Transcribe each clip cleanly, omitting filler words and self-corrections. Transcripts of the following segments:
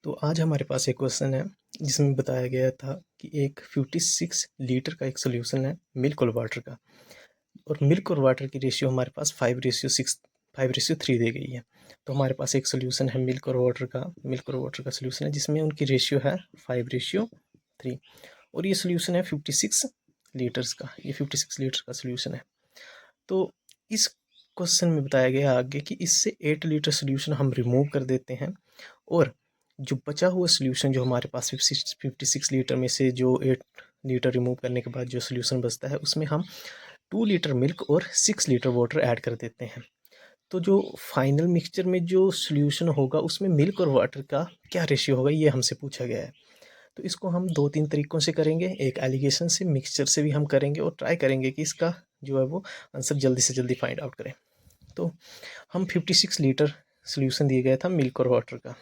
तो आज हमारे पास एक क्वेश्चन है जिसमें बताया गया था कि एक 56 लीटर का एक सोल्यूशन है मिल्क और वाटर का, और मिल्क और वाटर की रेशियो हमारे पास 5:3 दी गई है। तो हमारे पास एक सोल्यूशन है मिल्क और वाटर का सोल्यूशन है जिसमें उनकी रेशियो है 5:3, और ये सोल्यूशन है 56 लीटर्स का। ये 56 लीटर का सोल्यूशन है। तो इस क्वेश्चन में बताया गया आगे कि इससे 8 लीटर सोल्यूशन हम रिमूव कर देते हैं, और जो बचा हुआ सोल्यूशन जो हमारे पास 56 लीटर में से जो 8 लीटर रिमूव करने के बाद जो सोल्यूशन बचता है उसमें हम 2 लीटर मिल्क और 6 लीटर वाटर ऐड कर देते हैं। तो जो फाइनल मिक्सचर में जो सोल्यूशन होगा उसमें मिल्क और वाटर का क्या रेशियो होगा, ये हमसे पूछा गया है। तो इसको हम 2-3 तरीकों से करेंगे, एक एलिगेशन से, मिक्सचर से भी हम करेंगे, और ट्राई करेंगे कि इसका जो है वो आंसर जल्दी से जल्दी फाइंड आउट करें। तो हम 56 लीटर सोल्यूशन दिया गया था मिल्क और वाटर का।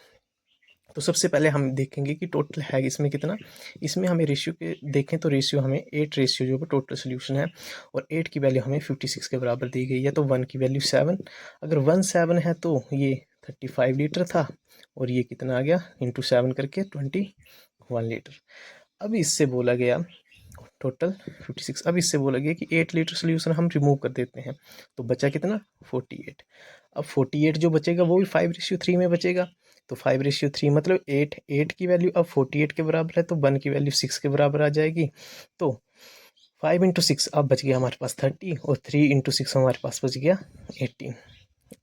तो सबसे पहले हम देखेंगे कि टोटल है इसमें कितना। इसमें हमें रेशियो के देखें तो रेशियो हमें 8 रेशियो जो टोटल सोल्यूशन है, और 8 की वैल्यू हमें 56 के बराबर दी गई है। तो 1 की वैल्यू 7, अगर 1 7 है तो ये 35 लीटर था, और ये कितना आ गया इंटू 7 करके 21 लीटर। अब इससे बोला गया टोटल 56। अब इससे बोला गया कि 8 लीटर सोल्यूशन हम रिमूव कर देते हैं, तो बचा कितना 48। अब 48 जो बचेगा वो भी 5:3 में बचेगा। तो 5:3 मतलब 8 की वैल्यू अब 48 के बराबर है, तो 1 की वैल्यू 6 के बराबर आ जाएगी। तो 5 इंटू 6 अब बच गया हमारे पास 30, और 3 इंटू 6 हमारे पास बच गया 18।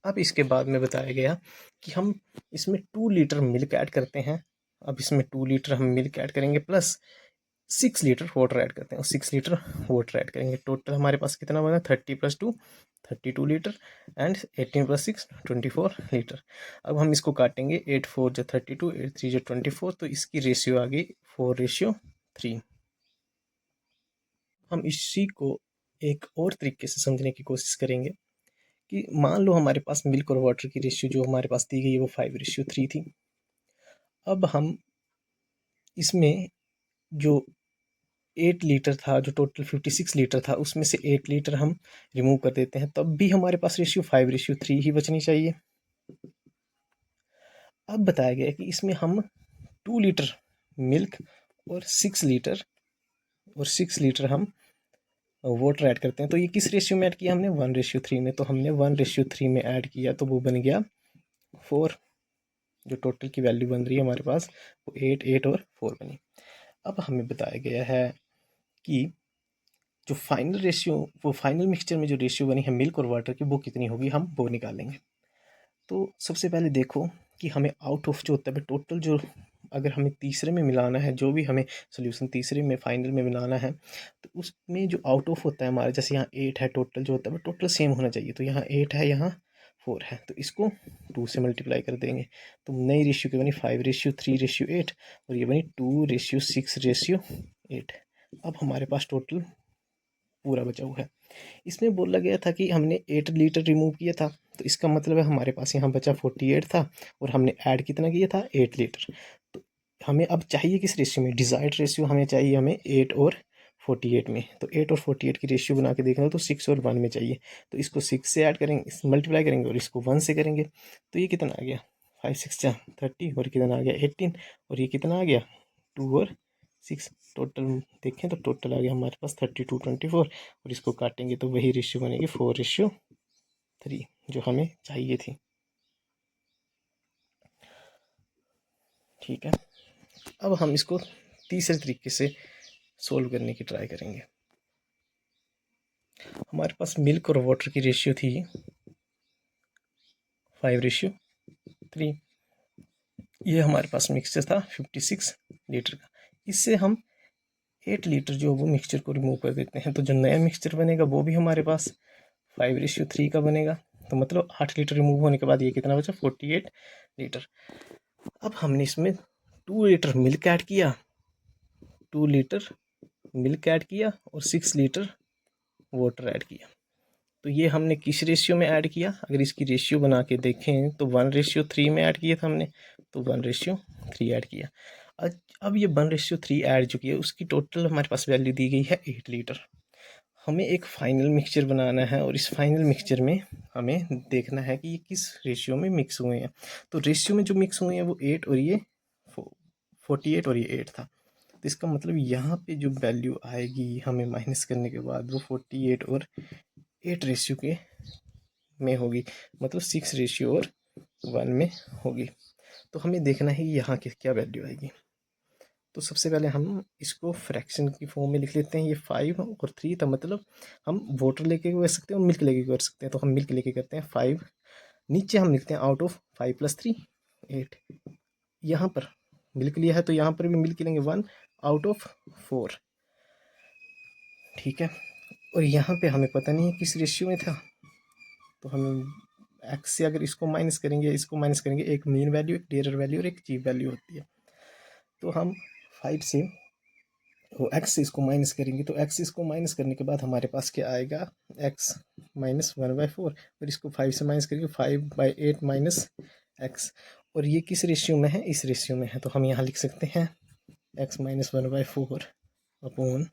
अब इसके बाद में बताया गया कि हम इसमें 2 लीटर मिल्क ऐड करते हैं। अब इसमें 2 लीटर हम मिल्क ऐड करेंगे प्लस 6 लीटर वाटर ऐड करते हैं, और 6 लीटर वाटर ऐड करेंगे। टोटल हमारे पास कितना बना 30 + 2 32 लीटर, एंड 18 + 6 24 लीटर। अब हम इसको काटेंगे, 8 4 जो 32, 8 3 जो 24, तो इसकी रेशियो आ गई 4:3। हम इसी को एक और तरीके से समझने की कोशिश करेंगे कि मान लो हमारे पास मिल्क और वाटर की रेशियो जो हमारे पास दी गई है वो 5:3 थी। अब हम इसमें जो 8 लीटर था, जो टोटल 56 लीटर था, उसमें से 8 लीटर हम रिमूव कर देते हैं, तब भी हमारे पास रेशियो 5:3 ही बचनी चाहिए। अब बताया गया है कि इसमें हम 2 लीटर मिल्क और 6 लीटर हम वाटर ऐड करते हैं। तो ये किस रेशियो में ऐड किया हमने 1:3 में। तो हमने 1:3 में ऐड किया, तो वो बन गया 4। जो टोटल की वैल्यू बन रही है हमारे पास वो 8 8 और 4 बनी। अब हमें बताया गया है कि जो फाइनल रेशियो, वो फाइनल मिक्सचर में जो रेशियो बनी है मिल्क और वाटर की, वो कितनी होगी, हम वो निकालेंगे। तो सबसे पहले देखो कि हमें आउट ऑफ जो होता है टोटल, जो अगर हमें तीसरे में मिलाना है, जो भी हमें सोल्यूशन तीसरे में फाइनल में मिलाना है, तो उसमें जो आउट ऑफ होता है हमारा, जैसे यहाँ 8 है टोटल जो होता है टोटल सेम होना चाहिए। तो यहाँ 8 है, यहाँ 4 है, तो इसको 2 से मल्टीप्लाई कर देंगे। तो नई रेशियो की बनी 5:3:8, और ये बनी 2:6:8। अब हमारे पास टोटल पूरा बचा हुआ है। इसमें बोला गया था कि हमने 8 लीटर रिमूव किया था, तो इसका मतलब है हमारे पास यहाँ बचा 48 था, और हमने ऐड कितना किया था 8 लीटर। तो हमें अब चाहिए किस रेशियो में, डिज़ायर्ड रेशियो हमें चाहिए, हमें 8 और 48 में। तो 8 और 48 की रेशियो बना के देखना हो तो 6 और 1 में चाहिए। तो इसको 6 से ऐड करेंगे, मल्टीप्लाई करेंगे, और इसको 1 से करेंगे। तो ये कितना आ गया 5 6 30, और कितना आ गया 18, और ये कितना आ गया 2 और 6। टोटल देखें तो टोटल आ गया हमारे पास 32 24, और इसको काटेंगे तो वही रेशियो बनेगी 4:3 जो हमें चाहिए थी। ठीक है, अब हम इसको तीसरे तरीके से सोल्व करने की ट्राई करेंगे। हमारे पास मिल्क और वाटर की रेशियो थी 5:3। ये हमारे पास मिक्सचर था 56 लीटर का। इससे हम 8 लीटर जो वो मिक्सचर को रिमूव कर देते हैं, तो जो नया मिक्सचर बनेगा वो भी हमारे पास 5:3 का बनेगा। तो मतलब 8 लीटर रिमूव होने के बाद ये कितना बचा 48 लीटर। अब हमने इसमें 2 लीटर मिल्क ऐड किया, 2 लीटर मिल्क ऐड किया, और 6 लीटर वाटर ऐड किया। तो ये हमने किस रेशियो में ऐड किया, अगर इसकी रेशियो बना के देखें तो 1:3 में ऐड किया था हमने, तो 1:3 ऐड किया। अब ये 1:3 ऐड जो किया उसकी टोटल हमारे पास वैल्यू दी गई है 8 लीटर। हमें एक फाइनल मिक्सचर बनाना है, और इस फाइनल मिक्सचर में हमें देखना है कि ये किस रेशियो में मिक्स हुए हैं। तो रेशियो में जो मिक्स हुए हैं वो 8 और ये 48 और ये 8 था। तो इसका मतलब यहाँ पे जो वैल्यू आएगी हमें माइनस करने के बाद वो 48 और 8 रेशियो के में होगी, मतलब 6 रेशियो और 1 में होगी। तो हमें देखना है यहाँ की क्या वैल्यू आएगी। तो सबसे पहले हम इसको फ्रैक्शन की फॉर्म में लिख लेते हैं। ये 5 और 3 था, मतलब हम वाटर लेके कर सकते हैं और मिल्क लेके कर सकते हैं। तो हम मिल्क लेके करते हैं 5, नीचे हम लिखते हैं आउट ऑफ 5 + 3 8। यहाँ पर मिल्क लिया है तो यहाँ पर भी मिल्क लेंगे 1 आउट ऑफ 4, ठीक है। और यहाँ पे हमें पता नहीं है किस रेशियो में था, तो हम एक्स से अगर इसको माइनस करेंगे, इसको माइनस करेंगे, एक मीन वैल्यू, एक डेरर वैल्यू और एक चीप वैल्यू होती है। तो हम 5 से वो एक्स से इसको माइनस करेंगे, तो एक्स इसको माइनस करने के बाद हमारे पास क्या आएगा, एक्स माइनस 1/4, और इसको 5 से माइनस करेंगे 5/8 माइनस एक्स। और ये किस रेशियो में है, इस रेशियो में है। तो हम यहाँ लिख सकते हैं एक्स माइनस 1/4 अपॉन,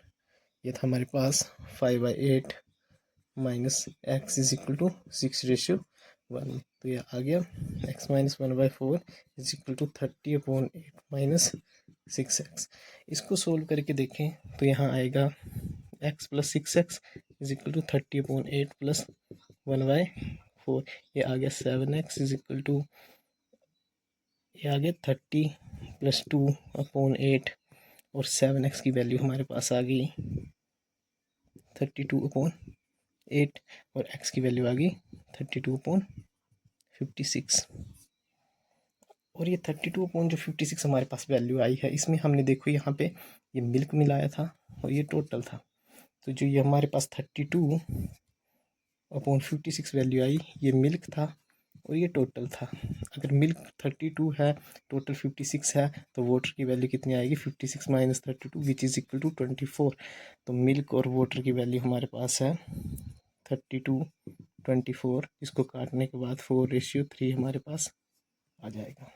ये था हमारे पास 5/8 minus x is equal to 6/1। तो ये आ गया एक्स minus 1/4 is equal to 30/8 minus 6x। इसको सोल्व करके देखें तो यहाँ आएगा x + 6x is equal to 30/8 plus 1/4। ये आ गया 7x इज इक्वल टू, ये आ गया 30 + 2/8, और 7x की वैल्यू हमारे पास आ गई 32/8, और x की वैल्यू आ गई 32/56। और ये 32/56 हमारे पास वैल्यू आई है। इसमें हमने देखो यहाँ पे ये मिल्क मिलाया था और ये टोटल था। तो जो ये हमारे पास 32/56 वैल्यू आई, ये मिल्क था और ये टोटल था। अगर मिल्क 32 है, टोटल 56 है, तो वाटर की वैल्यू कितनी आएगी, 56 minus 32 which is equal to 24। तो मिल्क और वाटर की वैल्यू हमारे पास है 32 24। इसको काटने के बाद 4/3 हमारे पास आ जाएगा।